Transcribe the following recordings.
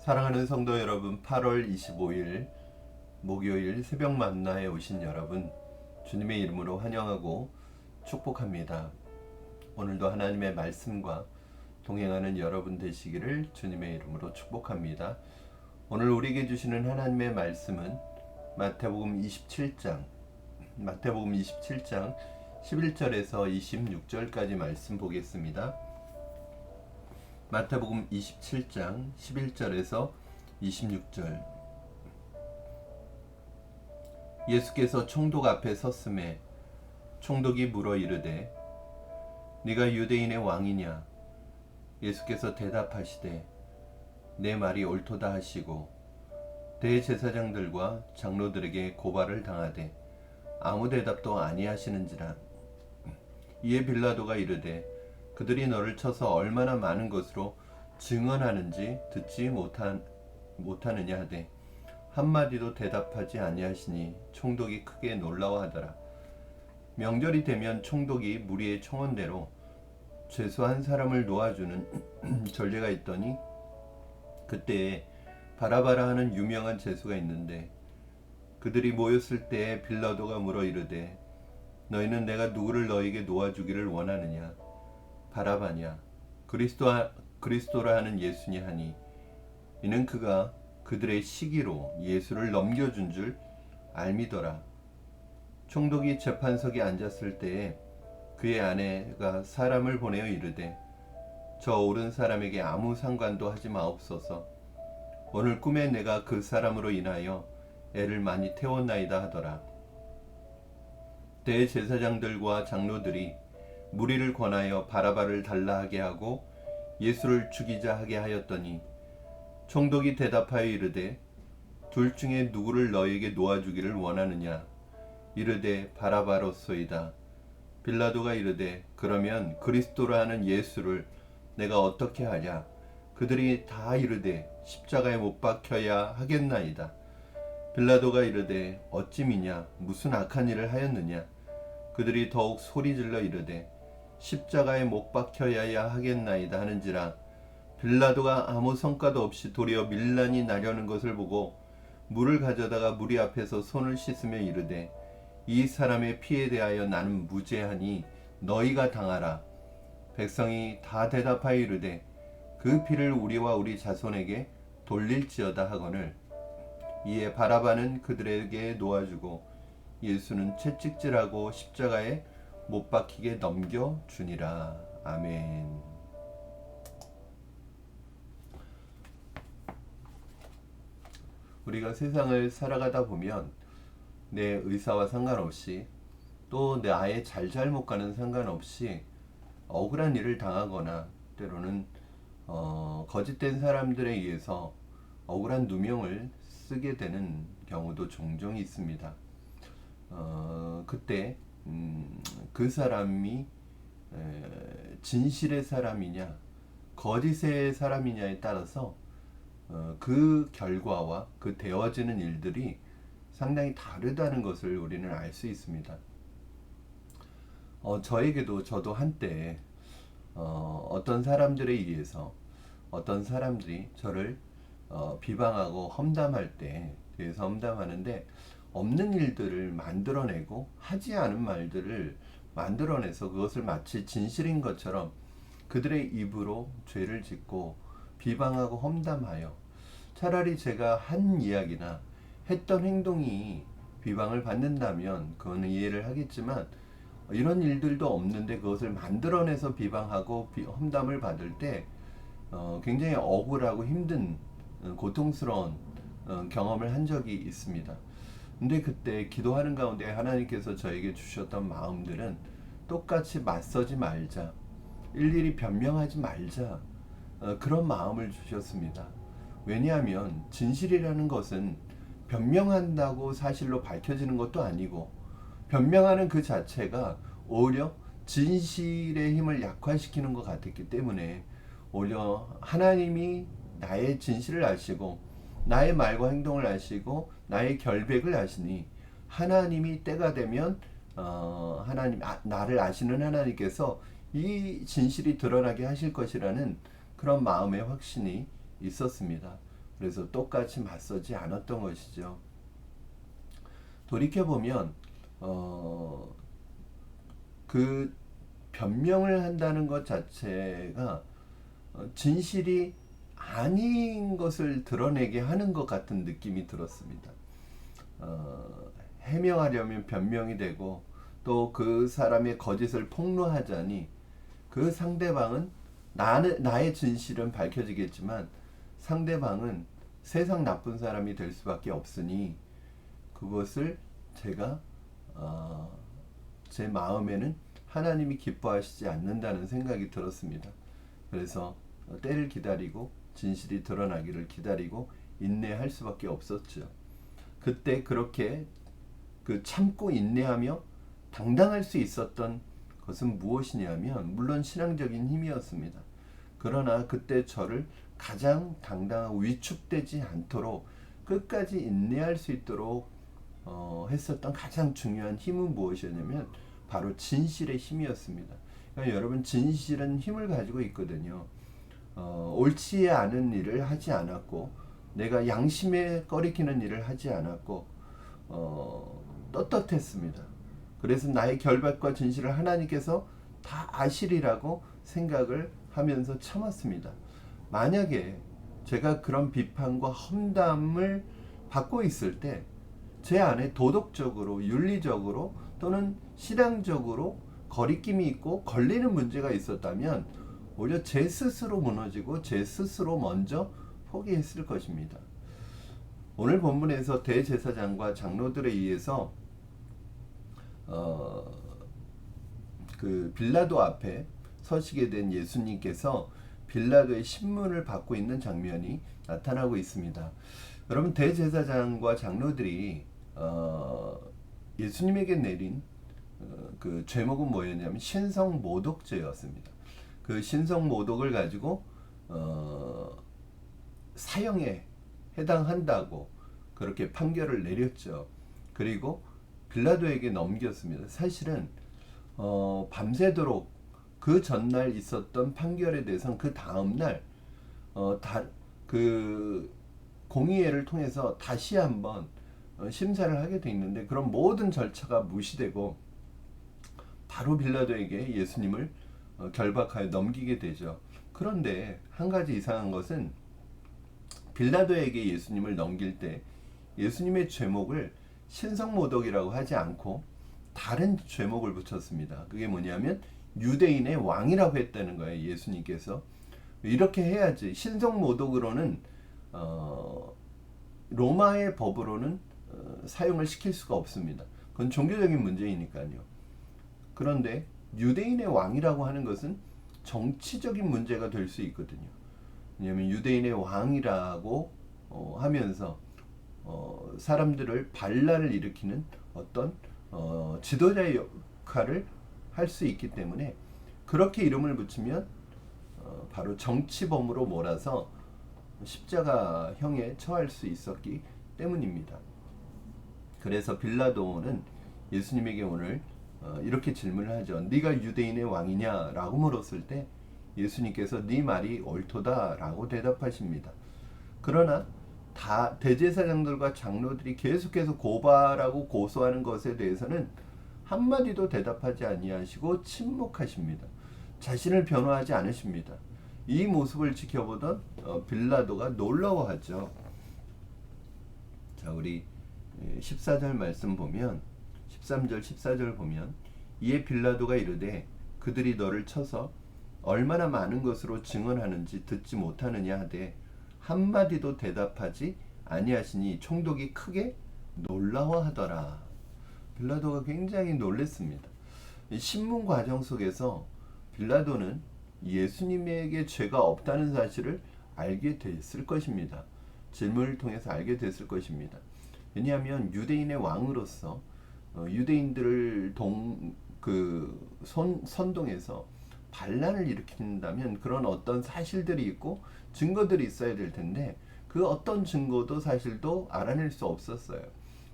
사랑하는 성도 여러분, 8월 25일 목요일 새벽 만나에 오신 여러분, 주님의 이름으로 환영하고 축복합니다. 오늘도 하나님의 말씀과 동행하는 여러분 되시기를 주님의 이름으로 축복합니다. 오늘 우리에게 주시는 하나님의 말씀은 마태복음 27장 11절에서 26절까지 말씀 보겠습니다. 마태복음 27장 11절에서 26절. 예수께서 총독 앞에 섰음에 총독이 물어 이르되 네가 유대인의 왕이냐? 예수께서 대답하시되 내 말이 옳도다 하시고 대제사장들과 장로들에게 고발을 당하되 아무 대답도 아니하시는지라. 이에 빌라도가 이르되 그들이 너를 쳐서 얼마나 많은 것으로 증언하는지 듣지 못하느냐 하되 한마디도 대답하지 아니하시니 총독이 크게 놀라워하더라. 명절이 되면 총독이 무리의 청원대로 죄수한 사람을 놓아주는 전례가 있더니 그때에 바라바라 하는 유명한 죄수가 있는데 그들이 모였을 때에 빌라도가 물어 이르되 너희는 내가 누구를 너희에게 놓아주기를 원하느냐? 바라바냐 그리스도라 하는 예수냐 하니 이는 그가 그들의 시기로 예수를 넘겨준 줄 알미더라. 총독이 재판석에 앉았을 때에 그의 아내가 사람을 보내어 이르되 저 옳은 사람에게 아무 상관도 하지 마옵소서. 오늘 꿈에 내가 그 사람으로 인하여 애를 많이 태웠나이다 하더라. 대제사장들과 장로들이 무리를 권하여 바라바를 달라 하게 하고 예수를 죽이자 하게 하였더니 총독이 대답하여 이르되 둘 중에 누구를 너희에게 놓아주기를 원하느냐? 이르되 바라바로소이다. 빌라도가 이르되 그러면 그리스도라 하는 예수를 내가 어떻게 하랴? 그들이 다 이르되 십자가에 못 박혀야 하겠나이다. 빌라도가 이르되 어찌미냐? 무슨 악한 일을 하였느냐? 그들이 더욱 소리질러 이르되 십자가에 못 박혀야 하겠나이다 하는지라. 빌라도가 아무 성과도 없이 도리어 밀란이 나려는 것을 보고 물을 가져다가 무리 앞에서 손을 씻으며 이르되 이 사람의 피에 대하여 나는 무죄하니 너희가 당하라. 백성이 다 대답하여 이르되 그 피를 우리와 우리 자손에게 돌릴지어다 하거늘. 이에 바라바는 그들에게 놓아주고 예수는 채찍질하고 십자가에 못 박히게 넘겨주니라. 아멘. 우리가 세상을 살아가다 보면 내 의사와 상관없이 또 나의 잘못과는 상관없이 억울한 일을 당하거나 때로는 거짓된 사람들에 의해서 억울한 누명을 쓰게 되는 경우도 종종 있습니다. 그때 그 사람이 진실의 사람이냐 거짓의 사람이냐에 따라서 그 결과와 그 되어지는 일들이 상당히 다르다는 것을 우리는 알 수 있습니다. 저도 한때 어떤 사람들에 의해서 어떤 사람들이 저를 비방하고 험담할 때 대해서 험담하는데 없는 일들을 만들어내고 하지 않은 말들을 만들어내서 그것을 마치 진실인 것처럼 그들의 입으로 죄를 짓고 비방하고 험담하여 차라리 제가 한 이야기나 했던 행동이 비방을 받는다면 그거는 이해를 하겠지만 이런 일들도 없는데 그것을 만들어내서 비방하고 험담을 받을 때 굉장히 억울하고 힘든 고통스러운 경험을 한 적이 있습니다. 근데 그때 기도하는 가운데 하나님께서 저에게 주셨던 마음들은 똑같이 맞서지 말자, 일일이 변명하지 말자, 그런 마음을 주셨습니다. 왜냐하면 진실이라는 것은 변명한다고 사실로 밝혀지는 것도 아니고 변명하는 그 자체가 오히려 진실의 힘을 약화시키는 것 같았기 때문에 오히려 하나님이 나의 진실을 아시고 나의 말과 행동을 아시고 나의 결백을 아시니 하나님이 때가 되면 나를 아시는 하나님께서 이 진실이 드러나게 하실 것이라는 그런 마음의 확신이 있었습니다. 그래서 똑같이 맞서지 않았던 것이죠. 돌이켜보면 그 변명을 한다는 것 자체가 진실이 아닌 것을 드러내게 하는 것 같은 느낌이 들었습니다. 해명하려면 변명이 되고 또 그 사람의 거짓을 폭로하자니 그 상대방은 나의 진실은 밝혀지겠지만 상대방은 세상 나쁜 사람이 될 수밖에 없으니 그것을 제가 제 마음에는 하나님이 기뻐하시지 않는다는 생각이 들었습니다. 그래서 때를 기다리고 진실이 드러나기를 기다리고 인내할 수밖에 없었죠. 그때 그렇게 참고 인내하며 당당할 수 있었던 것은 무엇이냐면 물론 신앙적인 힘이었습니다. 그러나 그때 저를 가장 당당하고 위축되지 않도록 끝까지 인내할 수 있도록 했었던 가장 중요한 힘은 무엇이었냐면 바로 진실의 힘이었습니다. 그러니까 여러분 진실은 힘을 가지고 있거든요. 옳지 않은 일을 하지 않았고 내가 양심에 꺼리키는 일을 하지 않았고 떳떳했습니다. 그래서 나의 결박과 진실을 하나님께서 다 아시리라고 생각을 하면서 참았습니다. 만약에 제가 그런 비판과 험담을 받고 있을 때 제 안에 도덕적으로 윤리적으로 또는 신앙적으로 거리낌이 있고 걸리는 문제가 있었다면 오히려 제 스스로 무너지고 제 스스로 먼저 포기했을 것입니다. 오늘 본문에서 대제사장과 장로들에 의해서 그 빌라도 앞에 서시게 된 예수님께서 빌라도의 신문을 받고 있는 장면이 나타나고 있습니다. 여러분 대제사장과 장로들이 예수님에게 내린 그 죄목은 뭐였냐면 신성모독죄였습니다. 그 신성모독을 가지고 사형에 해당한다고 그렇게 판결을 내렸죠. 그리고 빌라도에게 넘겼습니다. 사실은 밤새도록 그 전날 있었던 판결에 대해서는 그 다음날 그 공의회를 통해서 다시 한번 심사를 하게 돼 있는데 그런 모든 절차가 무시되고 바로 빌라도에게 예수님을 결박하여 넘기게 되죠. 그런데 한 가지 이상한 것은 빌라도에게 예수님을 넘길 때 예수님의 죄목을 신성모독이라고 하지 않고 다른 죄목을 붙였습니다. 그게 뭐냐면 유대인의 왕이라고 했다는 거예요. 예수님께서 이렇게 해야지. 신성모독으로는 로마의 법으로는 사용을 시킬 수가 없습니다. 그건 종교적인 문제이니까요. 그런데 유대인의 왕이라고 하는 것은 정치적인 문제가 될 수 있거든요. 왜냐하면 유대인의 왕이라고 하면서 사람들을 반란을 일으키는 어떤 지도자의 역할을 할 수 있기 때문에 그렇게 이름을 붙이면 바로 정치범으로 몰아서 십자가형에 처할 수 있었기 때문입니다. 그래서 빌라도는 예수님에게 오늘 이렇게 질문을 하죠. 네가 유대인의 왕이냐라고 물었을 때 예수님께서 네 말이 옳도다라고 대답하십니다. 그러나 다 대제사장들과 장로들이 계속해서 고발하고 고소하는 것에 대해서는 한마디도 대답하지 아니하시고 침묵하십니다. 자신을 변호하지 않으십니다. 이 모습을 지켜보던 빌라도가 놀라워하죠. 자, 우리 14절 말씀 보면 13절 14절 보면 이에 빌라도가 이르되 그들이 너를 쳐서 얼마나 많은 것으로 증언하는지 듣지 못하느냐 하되 한마디도 대답하지 아니하시니 총독이 크게 놀라워하더라. 빌라도가 굉장히 놀랐습니다. 신문 과정 속에서 빌라도는 예수님에게 죄가 없다는 사실을 알게 됐을 것입니다. 질문을 통해서 알게 됐을 것입니다. 왜냐하면 유대인의 왕으로서 유대인들을 선동해서 반란을 일으킨다면 그런 어떤 사실들이 있고 증거들이 있어야 될 텐데 그 어떤 증거도 사실도 알아낼 수 없었어요.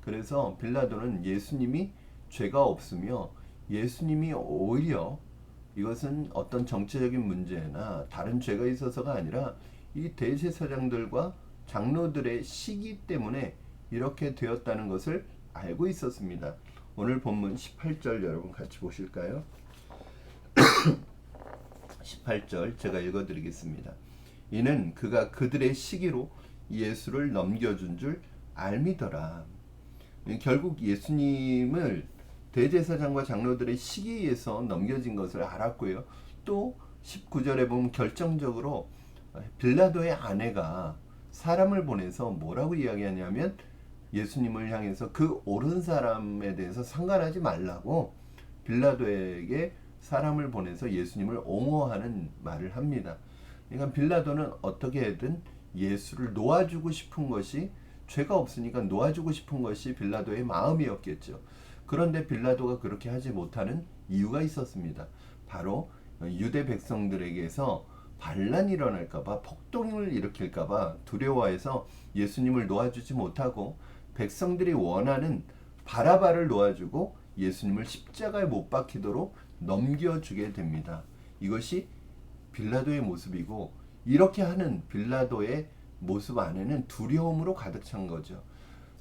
그래서 빌라도는 예수님이 죄가 없으며 예수님이 오히려 이것은 어떤 정치적인 문제나 다른 죄가 있어서가 아니라 이 대제사장들과 장로들의 시기 때문에 이렇게 되었다는 것을 알고 있었습니다. 오늘 본문 18절 여러분 같이 보실까요? 18절 제가 읽어드리겠습니다. 이는 그가 그들의 시기로 예수를 넘겨준 줄 알미더라. 결국 예수님을 대제사장과 장로들의 시기에서 넘겨진 것을 알았고요. 또 19절에 보면 결정적으로 빌라도의 아내가 사람을 보내서 뭐라고 이야기하냐면 예수님을 향해서 그 옳은 사람에 대해서 상관하지 말라고 빌라도에게 사람을 보내서 예수님을 옹호하는 말을 합니다. 그러니까 빌라도는 어떻게든 예수를 놓아주고 싶은 것이, 죄가 없으니까 놓아주고 싶은 것이 빌라도의 마음이었겠죠. 그런데 빌라도가 그렇게 하지 못하는 이유가 있었습니다. 바로 유대 백성들에게서 반란이 일어날까봐, 폭동을 일으킬까봐 두려워해서 예수님을 놓아주지 못하고 백성들이 원하는 바라바를 놓아주고 예수님을 십자가에 못 박히도록 넘겨주게 됩니다. 이것이 빌라도의 모습이고, 이렇게 하는 빌라도의 모습 안에는 두려움으로 가득 찬 거죠.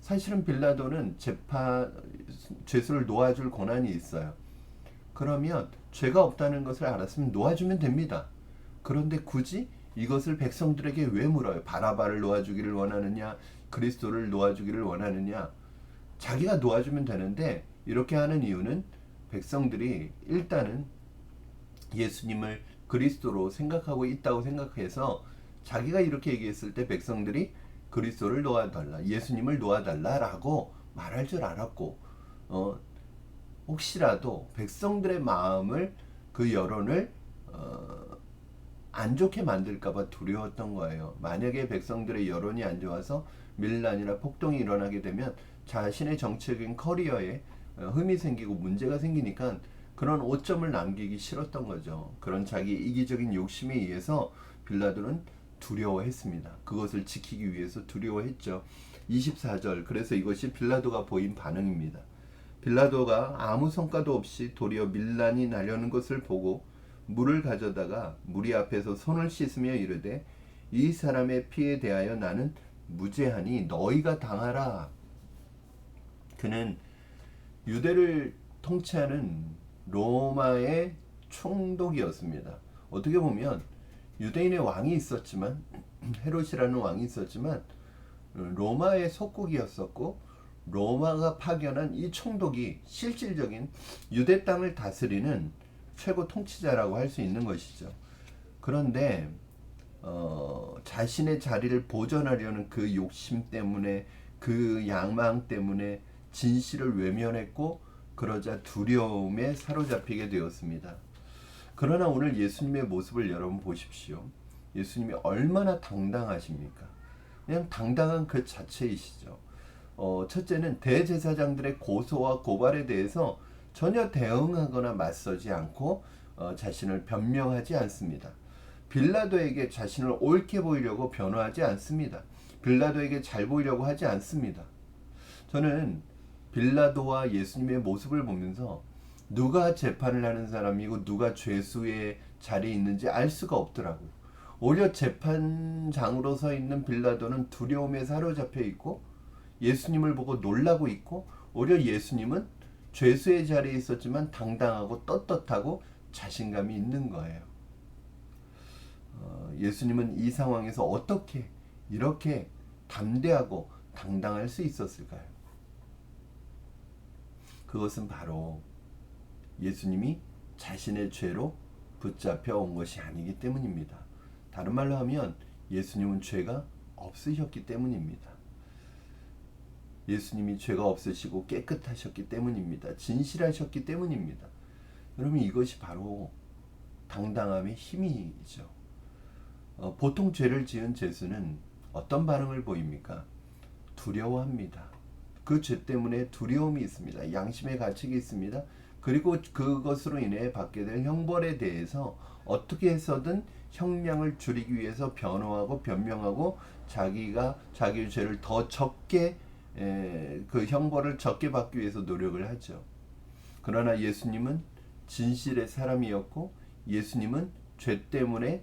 사실은 빌라도는 죄수를 놓아줄 권한이 있어요. 그러면 죄가 없다는 것을 알았으면 놓아주면 됩니다. 그런데 굳이 이것을 백성들에게 왜 물어요? 바라바를 놓아주기를 원하느냐, 그리스도를 놓아주기를 원하느냐. 자기가 놓아주면 되는데 이렇게 하는 이유는 백성들이 일단은 예수님을 그리스도로 생각하고 있다고 생각해서 자기가 이렇게 얘기했을 때 백성들이 그리스도를 놓아달라, 예수님을 놓아달라라고 말할 줄 알았고, 혹시라도 백성들의 마음을, 그 여론을 안 좋게 만들까봐 두려웠던 거예요. 만약에 백성들의 여론이 안 좋아서 밀란이나 폭동이 일어나게 되면 자신의 정치적인 커리어에 흠이 생기고 문제가 생기니까 그런 오점을 남기기 싫었던 거죠. 그런 자기 이기적인 욕심에 의해서 빌라도는 두려워했습니다. 그것을 지키기 위해서 두려워했죠. 24절, 그래서 이것이 빌라도가 보인 반응입니다. 빌라도가 아무 성과도 없이 도리어 밀란이 나려는 것을 보고 물을 가져다가 무리 앞에서 손을 씻으며 이르되 이 사람의 피에 대하여 나는 무죄하니 너희가 당하라. 그는 유대를 통치하는 로마의 총독이었습니다. 어떻게 보면 유대인의 왕이 있었지만, 헤롯이라는 왕이 있었지만 로마의 속국이었었고, 로마가 파견한 이 총독이 실질적인 유대 땅을 다스리는 최고 통치자라고 할 수 있는 것이죠. 그런데 자신의 자리를 보존하려는 그 욕심 때문에, 그 야망 때문에 진실을 외면했고, 그러자 두려움에 사로잡히게 되었습니다. 그러나 오늘 예수님의 모습을 여러분 보십시오. 예수님이 얼마나 당당하십니까? 그냥 당당한 그 자체이시죠. 첫째는 대제사장들의 고소와 고발에 대해서 전혀 대응하거나 맞서지 않고 자신을 변명하지 않습니다. 빌라도에게 자신을 옳게 보이려고 변호하지 않습니다. 빌라도에게 잘 보이려고 하지 않습니다. 저는 빌라도와 예수님의 모습을 보면서 누가 재판을 하는 사람이고 누가 죄수의 자리에 있는지 알 수가 없더라고요. 오히려 재판장으로 서 있는 빌라도는 두려움에 사로잡혀 있고 예수님을 보고 놀라고 있고, 오히려 예수님은 죄수의 자리에 있었지만 당당하고 떳떳하고 자신감이 있는 거예요. 예수님은 이 상황에서 어떻게 이렇게 담대하고 당당할 수 있었을까요? 그것은 바로 예수님이 자신의 죄로 붙잡혀 온 것이 아니기 때문입니다. 다른 말로 하면 예수님은 죄가 없으셨기 때문입니다. 예수님이 죄가 없으시고 깨끗하셨기 때문입니다. 진실하셨기 때문입니다. 여러분, 이것이 바로 당당함의 힘이죠. 보통 죄를 지은 죄수는 어떤 반응을 보입니까? 두려워합니다. 그 죄 때문에 두려움이 있습니다. 양심의 가책이 있습니다. 그리고 그것으로 인해 받게 될 형벌에 대해서 어떻게 해서든 형량을 줄이기 위해서 변호하고 변명하고 자기의 죄를 더 적게, 그 형벌을 적게 받기 위해서 노력을 하죠. 그러나 예수님은 진실의 사람이었고, 예수님은 죄 때문에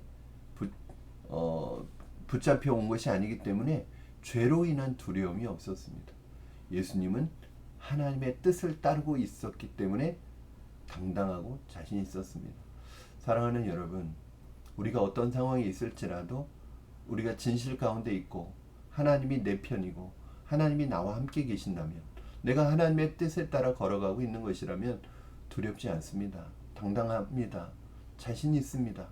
붙잡혀 온 것이 아니기 때문에 죄로 인한 두려움이 없었습니다. 예수님은 하나님의 뜻을 따르고 있었기 때문에 당당하고 자신 있었습니다. 사랑하는 여러분, 우리가 어떤 상황에 있을지라도 우리가 진실 가운데 있고 하나님이 내 편이고 하나님이 나와 함께 계신다면, 내가 하나님의 뜻에 따라 걸어가고 있는 것이라면 두렵지 않습니다. 당당합니다. 자신 있습니다.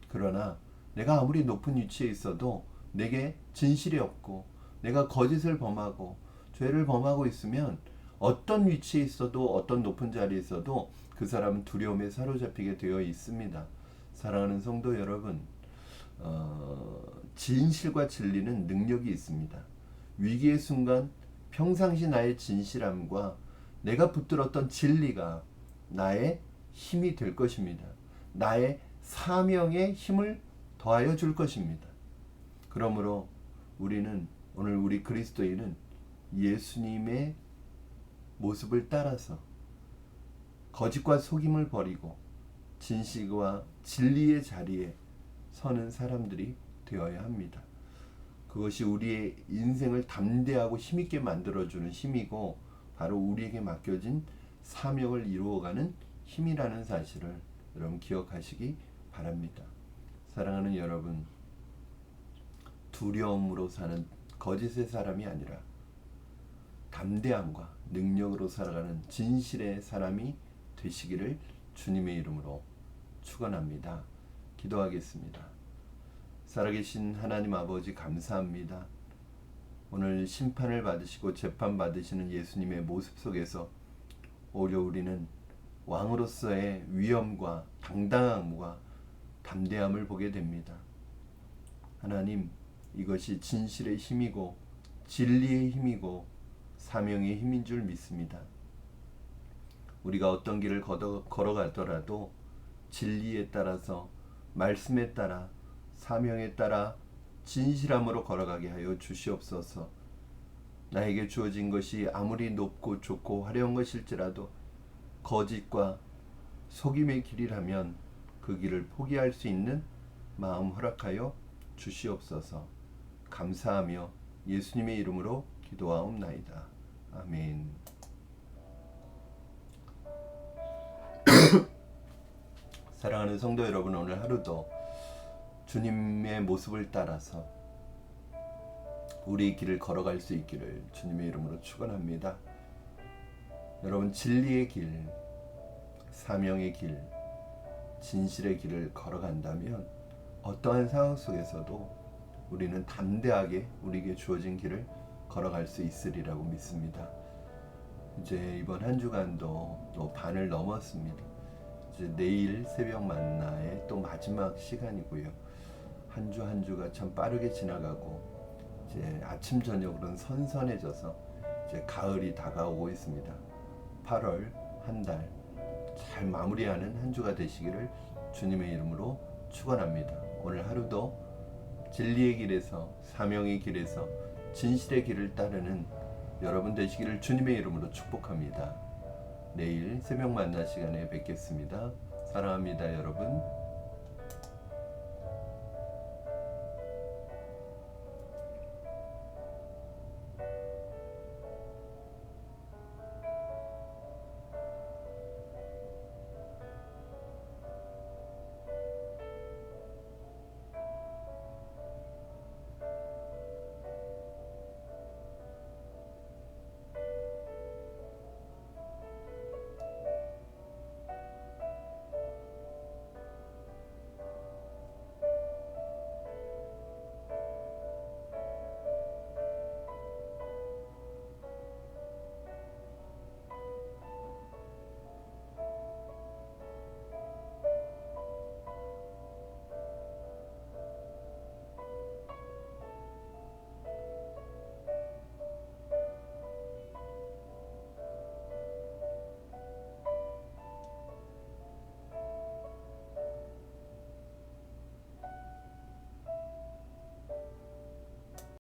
그러나 내가 아무리 높은 위치에 있어도 내게 진실이 없고 내가 거짓을 범하고 죄를 범하고 있으면 어떤 위치에 있어도 어떤 높은 자리에 있어도 그 사람은 두려움에 사로잡히게 되어 있습니다. 사랑하는 성도 여러분, 진실과 진리는 능력이 있습니다. 위기의 순간 평상시 나의 진실함과 내가 붙들었던 진리가 나의 힘이 될 것입니다. 나의 사명의 힘을 더하여 줄 것입니다. 그러므로 오늘 우리 그리스도인은 예수님의 모습을 따라서 거짓과 속임을 버리고 진실과 진리의 자리에 서는 사람들이 되어야 합니다. 그것이 우리의 인생을 담대하고 힘있게 만들어주는 힘이고, 바로 우리에게 맡겨진 사명을 이루어가는 힘이라는 사실을 여러분 기억하시기 바랍니다. 사랑하는 여러분, 두려움으로 사는 거짓의 사람이 아니라 담대함과 능력으로 살아가는 진실의 사람이 되시기를 주님의 이름으로 축원합니다. 기도하겠습니다. 살아계신 하나님 아버지, 감사합니다. 오늘 심판을 받으시고 재판 받으시는 예수님의 모습 속에서 오히려 우리는 왕으로서의 위엄과 당당함과 담대함을 보게 됩니다. 하나님, 이것이 진실의 힘이고 진리의 힘이고 사명의 힘인 줄 믿습니다. 우리가 어떤 길을 걸어가더라도 진리에 따라서, 말씀에 따라, 사명에 따라 진실함으로 걸어가게 하여 주시옵소서. 나에게 주어진 것이 아무리 높고 좋고 화려한 것일지라도 거짓과 속임의 길이라면 그 길을 포기할 수 있는 마음 허락하여 주시옵소서. 감사하며 예수님의 이름으로 기도하옵나이다. 아멘. 사랑하는 성도 여러분, 오늘 하루도 주님의 모습을 따라서 우리의 길을 걸어갈 수 있기를 주님의 이름으로 축원합니다. 여러분, 진리의 길, 사명의 길, 진실의 길을 걸어간다면 어떠한 상황 속에서도 우리는 담대하게 우리에게 주어진 길을 걸어갈 수 있으리라고 믿습니다. 이제 이번 한 주간도 또 반을 넘었습니다. 이제 내일 새벽 만나의 또 마지막 시간이고요. 한 주 한 주가 참 빠르게 지나가고 이제 아침 저녁으로는 선선해져서 이제 가을이 다가오고 있습니다. 8월 한 달 잘 마무리하는 한 주가 되시기를 주님의 이름으로 축원합니다. 오늘 하루도 진리의 길에서, 사명의 길에서, 진실의 길을 따르는 여러분 되시기를 주님의 이름으로 축복합니다. 내일 새벽 만나 시간에 뵙겠습니다. 사랑합니다, 여러분.